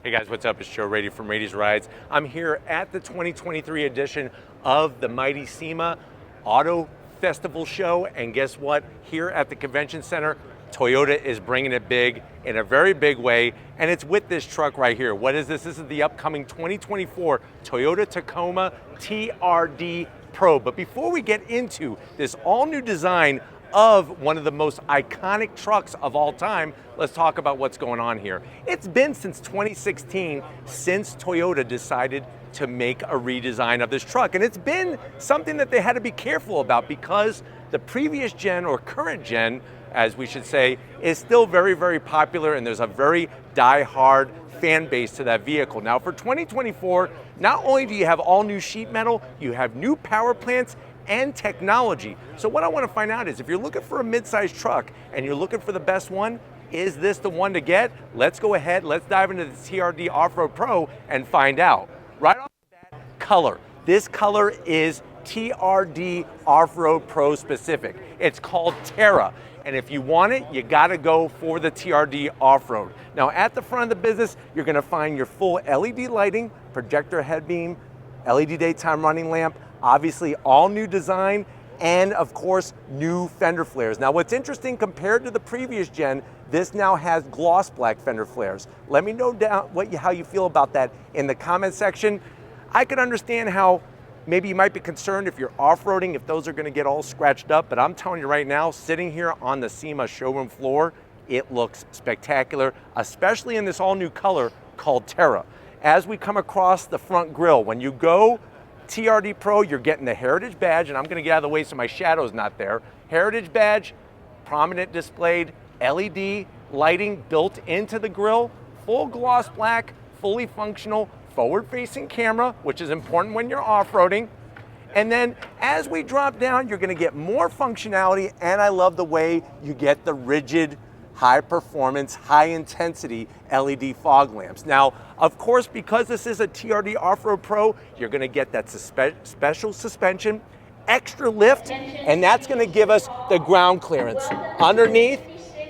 Hey guys, what's up? It's Joe Rady from Rady's Rides. I'm here at the 2023 edition of the Mighty SEMA Auto Festival Show, and guess what? Here at the Convention Center, Toyota is bringing it big in a very big way, and it's with this truck right here. What is this? This is the upcoming 2024 Toyota Tacoma TRD Pro. But before we get into this all-new design of one of the most iconic trucks of all time, let's talk about what's going on here. It's been since 2016 since Toyota decided to make a redesign of this truck, and it's been something that they had to be careful about because the previous gen, or current gen, as we should say, is still very, very popular, and there's a very die-hard fan base to that vehicle. Now for 2024, not only do you have all new sheet metal, you have new power plants and technology. So what I want to find out is if you're looking for a mid-size truck and you're looking for the best one, is this the one to get? Let's go ahead, let's dive into the TRD Off-Road Pro and find out. Right off the bat, color. This color is TRD Off-Road Pro specific. It's called Terra. And if you want it, you gotta go for the TRD Off-Road. Now at the front of the business, you're gonna find your full LED lighting, projector head beam, LED daytime running lamp, obviously all new design, and of course, new fender flares. Now what's interesting compared to the previous gen, this now has gloss black fender flares. Let me know down how you feel about that in the comment section. I could understand how maybe you might be concerned if you're off-roading, if those are gonna get all scratched up, but I'm telling you right now, sitting here on the SEMA showroom floor, it looks spectacular, especially in this all new color called Terra. As we come across the front grille, when you go TRD Pro, you're getting the Heritage badge, and I'm gonna get out of the way so my shadow's not there. Heritage badge, prominent displayed, LED lighting built into the grille, full gloss black, fully functional, forward-facing camera, which is important when you're off-roading. And then as we drop down, you're gonna get more functionality, and I love the way you get the rigid, high performance, high intensity LED fog lamps. Now, of course, because this is a TRD Off-Road Pro, you're gonna get that special suspension, extra lift, and that's gonna give us the ground clearance. Underneath,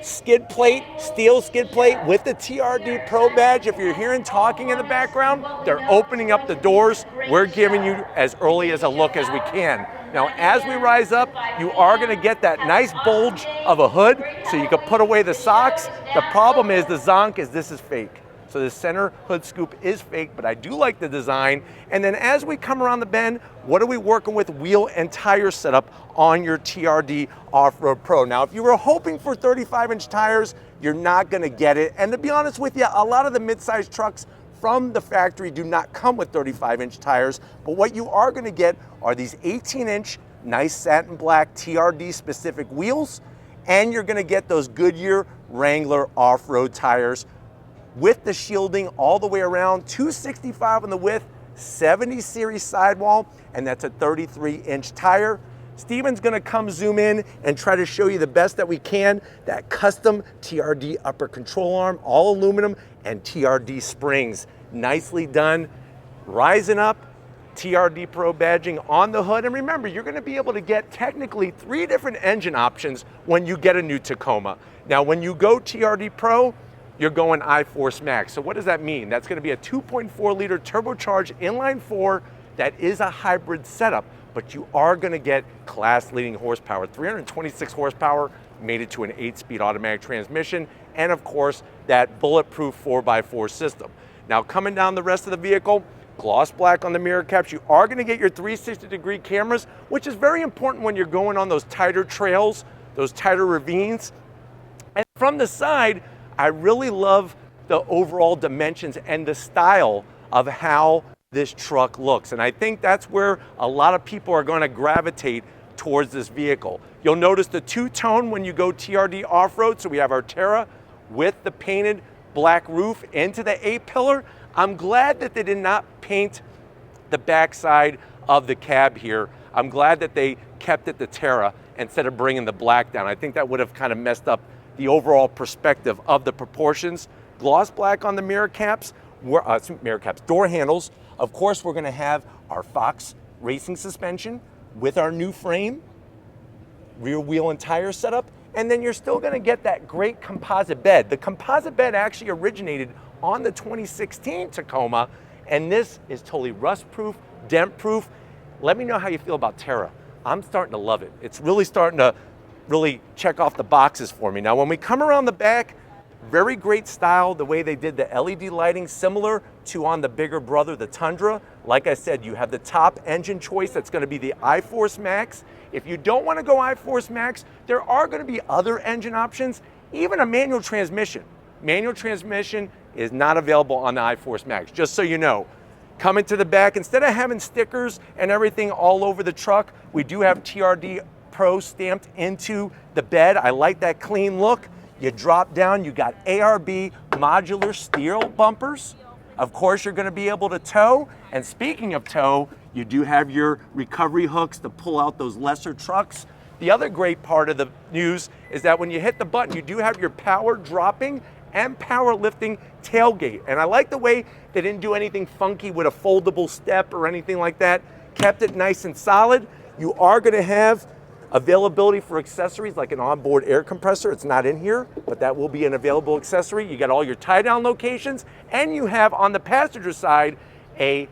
skid plate, steel skid plate with the TRD Pro badge. If you're hearing talking in the background, they're opening up the doors. We're giving you as early as a look as we can. Now, as we rise up, you are gonna get that nice bulge of a hood so you can put away the socks. The problem is the zonk is this is fake. So the center hood scoop is fake, but I do like the design. And then as we come around the bend, what are we working with? Wheel and tire setup on your TRD Off-Road Pro. Now, if you were hoping for 35-inch tires, you're not gonna get it. And to be honest with you, a lot of the mid-sized trucks from the factory do not come with 35-inch tires, but what you are gonna get are these 18-inch, nice satin black TRD specific wheels, and you're gonna get those Goodyear Wrangler off-road tires with the shielding all the way around, 265 on the width, 70 series sidewall, and that's a 33-inch tire. Steven's gonna come zoom in and try to show you the best that we can, that custom TRD upper control arm, all aluminum, and TRD springs. Nicely done. Rising up, TRD Pro badging on the hood, and remember, you're gonna be able to get technically 3 different engine options when you get a new Tacoma. Now, when you go TRD Pro, you're going I-Force Max. So what does that mean? That's gonna be a 2.4 liter turbocharged inline 4 that is a hybrid setup, but you are gonna get class leading horsepower, 326 horsepower, made it to an 8-speed automatic transmission, and of course, that bulletproof 4x4 system. Now coming down the rest of the vehicle, gloss black on the mirror caps, you are gonna get your 360-degree cameras, which is very important when you're going on those tighter trails, those tighter ravines. And from the side, I really love the overall dimensions and the style of how this truck looks. And I think that's where a lot of people are going to gravitate towards this vehicle. You'll notice the two-tone when you go TRD off-road. So we have our Terra with the painted black roof into the A-pillar. I'm glad that they did not paint the backside of the cab here. I'm glad that they kept it the Terra instead of bringing the black down. I think that would have kind of messed up the overall perspective of the proportions. Gloss black on the mirror caps, door handles. Of course, we're gonna have our Fox racing suspension with our new frame, rear wheel and tire setup, and then you're still gonna get that great composite bed. The composite bed actually originated on the 2016 Tacoma, and this is totally rust-proof, dent-proof. Let me know how you feel about Terra. I'm starting to love it. It's really starting to check off the boxes for me. Now, when we come around the back, very great style, the way they did the LED lighting, similar to on the bigger brother, the Tundra. Like I said, you have the top engine choice, that's gonna be the iForce Max. If you don't wanna go iForce Max, there are gonna be other engine options, even a manual transmission. Manual transmission is not available on the iForce Max, just so you know. Coming to the back, instead of having stickers and everything all over the truck, we do have TRD Pro stamped into the bed. I like that clean look. You drop down, you got ARB modular steel bumpers. Of course, you're gonna be able to tow. And speaking of tow, you do have your recovery hooks to pull out those lesser trucks. The other great part of the news is that when you hit the button, you do have your power dropping and power lifting tailgate. And I like the way they didn't do anything funky with a foldable step or anything like that. Kept it nice and solid. You are gonna have availability for accessories like an onboard air compressor. It's not in here, but that will be an available accessory. You got all your tie-down locations, and you have on the passenger side a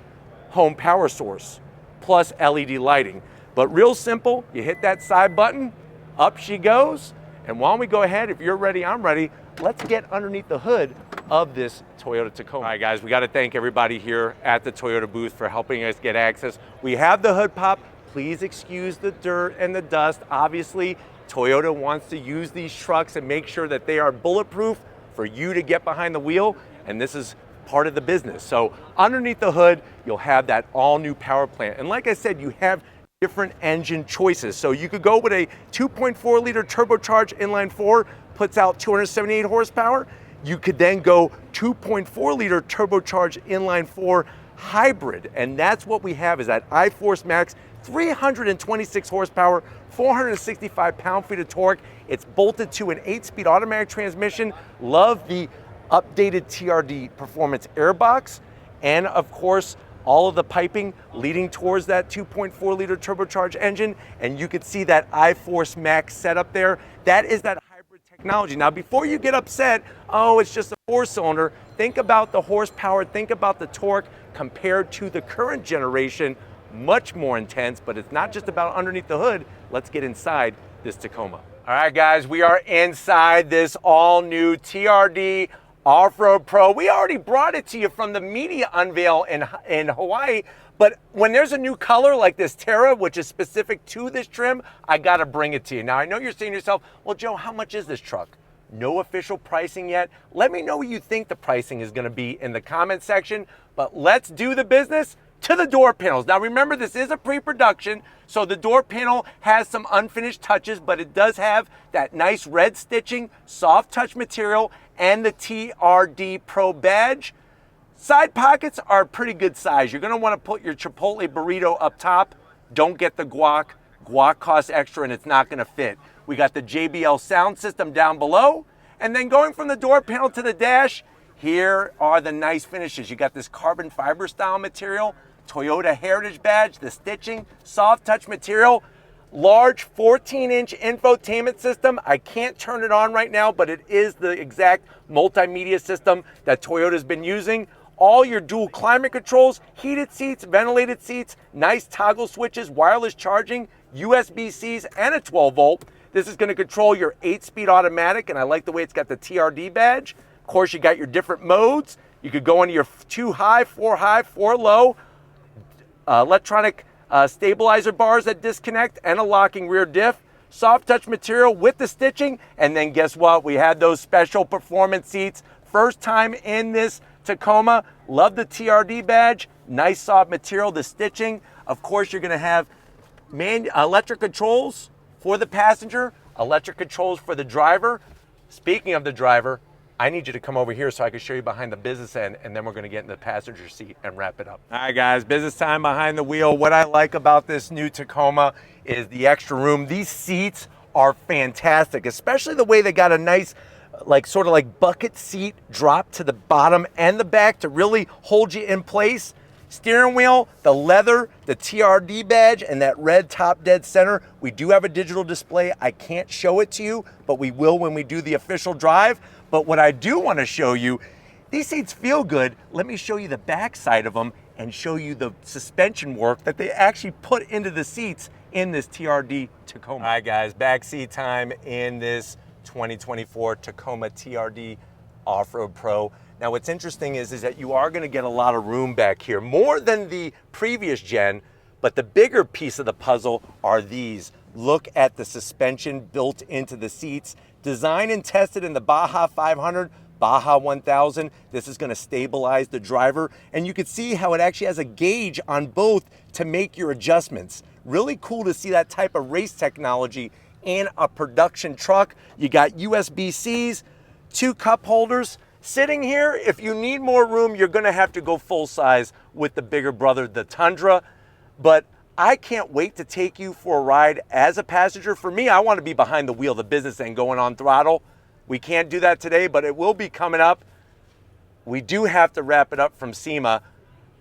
home power source plus LED lighting. But real simple, you hit that side button, up she goes. And while we go ahead, if you're ready, I'm ready, let's get underneath the hood of this Toyota Tacoma. All right, guys, we got to thank everybody here at the Toyota booth for helping us get access. We have the hood pop. Please excuse the dirt and the dust. Obviously, Toyota wants to use these trucks and make sure that they are bulletproof for you to get behind the wheel, and this is part of the business. So underneath the hood, you'll have that all-new power plant. And like I said, you have different engine choices. So you could go with a 2.4 liter turbocharged inline four, puts out 278 horsepower. You could then go 2.4 liter turbocharged inline four hybrid, and that's what we have is that iForce Max, 326 horsepower, 465 pound-feet of torque. It's bolted to an 8-speed automatic transmission. Love the updated TRD Performance airbox, and of course, all of the piping leading towards that 2.4 liter turbocharged engine, and you could see that iForce Max setup there. That is that hybrid technology. Now, before you get upset, oh, it's just a 4-cylinder, think about the horsepower, think about the torque compared to the current generation. Much more intense, but it's not just about underneath the hood. Let's get inside this Tacoma. All right, guys, we are inside this all-new TRD Off-Road Pro. We already brought it to you from the media unveil in Hawaii, but when there's a new color like this Terra, which is specific to this trim, I gotta bring it to you. Now, I know you're saying to yourself, well, Joe, how much is this truck? No official pricing yet. Let me know what you think the pricing is gonna be in the comment section, but let's do the business. To the door panels. Now remember, this is a pre-production, so the door panel has some unfinished touches, but it does have that nice red stitching, soft touch material, and the TRD Pro badge. Side pockets are a pretty good size. You're gonna wanna put your Chipotle burrito up top. Don't get the guac. Guac costs extra and it's not gonna fit. We got the JBL sound system down below, and then going from the door panel to the dash, here are the nice finishes. You got this carbon fiber style material, Toyota Heritage badge, the stitching, soft touch material, large 14-inch infotainment system. I can't turn it on right now, but it is the exact multimedia system that Toyota's been using. All your dual climate controls, heated seats, ventilated seats, nice toggle switches, wireless charging, USB-Cs, and a 12-volt. This is going to control your 8-speed automatic, and I like the way it's got the TRD badge. Of course, you got your different modes. You could go into your 2 high, 4 low, electronic stabilizer bars that disconnect, and a locking rear diff. Soft touch material with the stitching, and then guess what? We had those special performance seats. First time in this Tacoma. Love the TRD badge. Nice soft material, the stitching. Of course, you're gonna have electric controls for the passenger, electric controls for the driver. Speaking of the driver, I need you to come over here so I can show you behind the business end, and then we're gonna get in the passenger seat and wrap it up. All right, guys, business time behind the wheel. What I like about this new Tacoma is the extra room. These seats are fantastic, especially the way they got a nice, sort of like bucket seat drop to the bottom and the back to really hold you in place. Steering wheel, the leather, the TRD badge, and that red top dead center. We do have a digital display. I can't show it to you, but we will when we do the official drive. But what I do want to show you, These seats feel good. Let me show you the back side of them and show you the suspension work that they actually put into the seats in this TRD Tacoma. All right guys, backseat time in this 2024 Tacoma TRD Off-Road Pro. Now what's interesting is that you are gonna get a lot of room back here, more than the previous gen, but the bigger piece of the puzzle are these. Look at the suspension built into the seats, designed and tested in the Baja 500, Baja 1000. This is gonna stabilize the driver, and you can see how it actually has a gauge on both to make your adjustments. Really cool to see that type of race technology in a production truck. You got USB-Cs, 2 cup holders. Sitting here, if you need more room, you're gonna have to go full size with the bigger brother, the Tundra. But I can't wait to take you for a ride as a passenger. For me, I wanna be behind the wheel, the business end, going on throttle. We can't do that today, but it will be coming up. We do have to wrap it up from SEMA,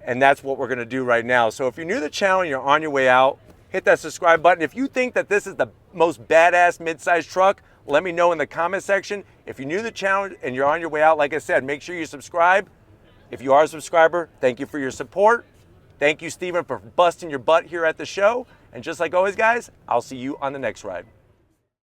and that's what we're gonna do right now. So if you're new to the channel and you're on your way out, hit that subscribe button. If you think that this is the most badass midsize truck, let me know in the comment section. If you're new to the channel and you're on your way out, like I said, make sure you subscribe. If you are a subscriber, thank you for your support. Thank you, Steven, for busting your butt here at the show. And just like always, guys, I'll see you on the next ride.